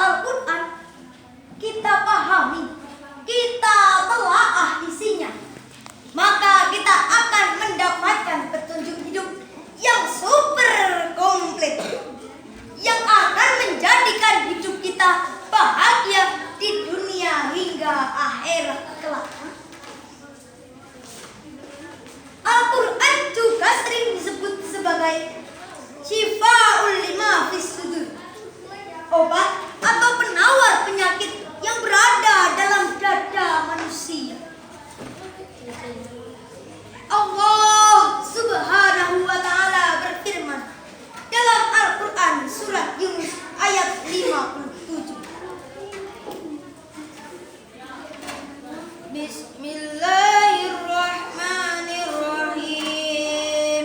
Al-Quran, kita pahami, kita telaah isinya, maka kita akan mendapatkan petunjuk hidup yang super komplit, yang akan menjadikan hidup kita bahagia di dunia hingga akhirat kelak. Al-Quran juga sering disebut sebagai Syifa'ul lima fis sudur, obat atau penawar penyakit yang berada dalam dada manusia. Allah Subhanahu wa ta'ala berfirman dalam Al-Quran surat Yunus ayat 57. Bismillahirrahmanirrahim.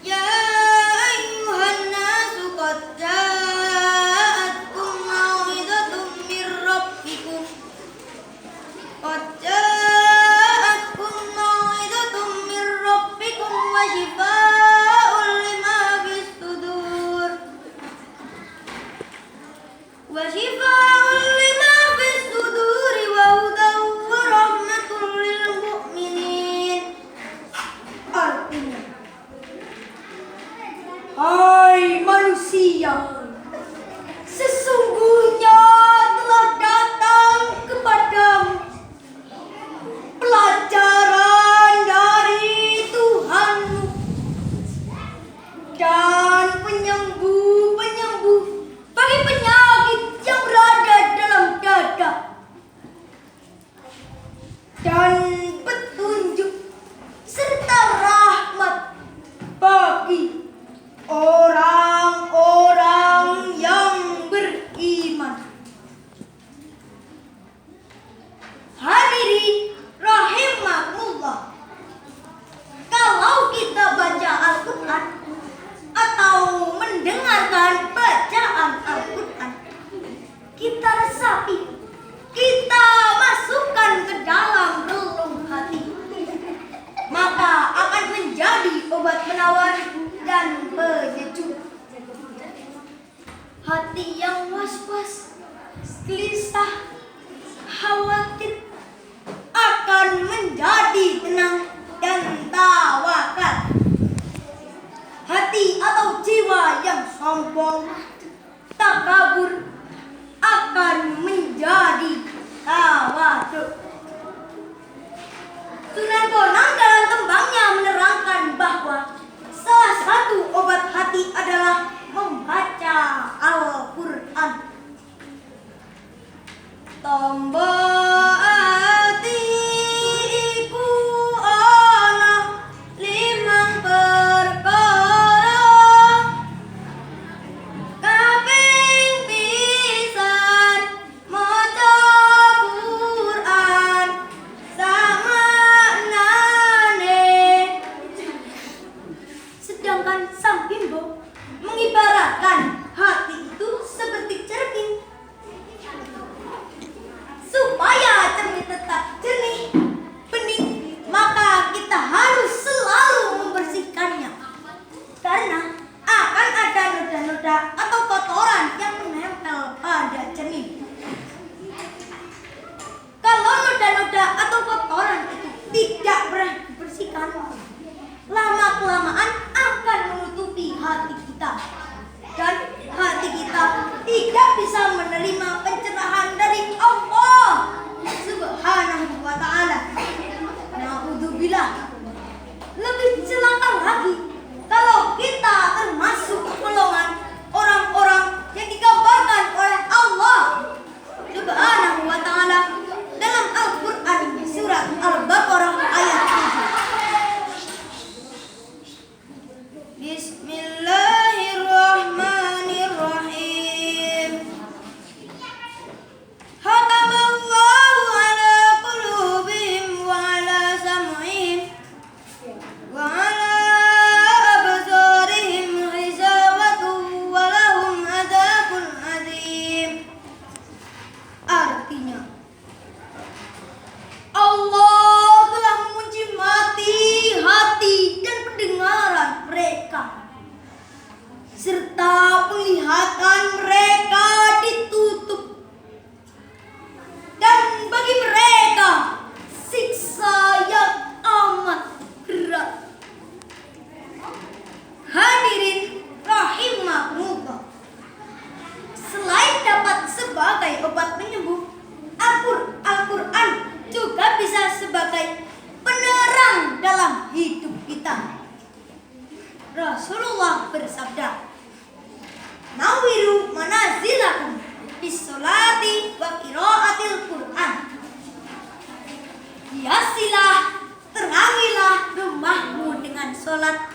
Ya ayyuhan nasu qad ja'atkum mau'izatun mir rabbikum. Qad ja'atkum mau'izatun mir rabbikum wa shifaa'un lima fis sudur. Wa shifaa'un lima fis suduri wa hudan wa rahmatun lil mu'minin. Artinya, hai manusia, sesungguhnya telah datang kepadamu pelajaran dari Tuhanmu dan penyembuh-penyembuh bagi penyakit yang berada dalam dada, dan petunjuk serta rahmat bagi orang-orang yang beriman. Hadirin rahimakumullah, kalau kita baca Al-Quran atau mendengarkan bacaan Al-Quran, kita resapi, kita masukkan ke dalam relung hati, maka akan menjadi obat penawar dan penyejuk. Hati yang was-was, gelisah, khawatir akan menjadi tenang dan tawakal. Hati atau jiwa yang sombong, takabur akan menjadi tawadhu. Sunan Bonang dalam tembangnya menerangkan bahwa salah satu obat hati adalah membaca Al-Quran. Tombo ati iku ana limang perkara, kaping pisan maca Quran samaknane. Sedangkan Sang Bimbo mengibaratkan hati itu seperti cermin. Supaya cermin tetap jernih, bening, maka kita harus selalu membersihkannya, karena akan ada noda-noda atau kotoran yang menempel pada cermin. Kalau noda-noda atau kotoran itu tidak pernah dibersihkan, lama-kelamaan akan menutupi hati kita, dan hati kita tidak bisa menerima pencerahan dari Allah Subhanahu wa ta'ala. Na'udzubillah. Lebih celaka lagi kalau kita termasuk golongan orang-orang yang digambarkan oleh Allah Subhanahu wa ta'ala dalam Al-Quran surat Al-Baqarah ayat 7. Bismillahirrahmanirrahim. Hatamallahu ala qulubihim wa ala sam'ihim wa ala absarihim ghishawatun wa lahum adzabun adzim. Artinya, Allah telah mengunci mati, hati, dan pendengaran mereka serta penglihatan mereka sholat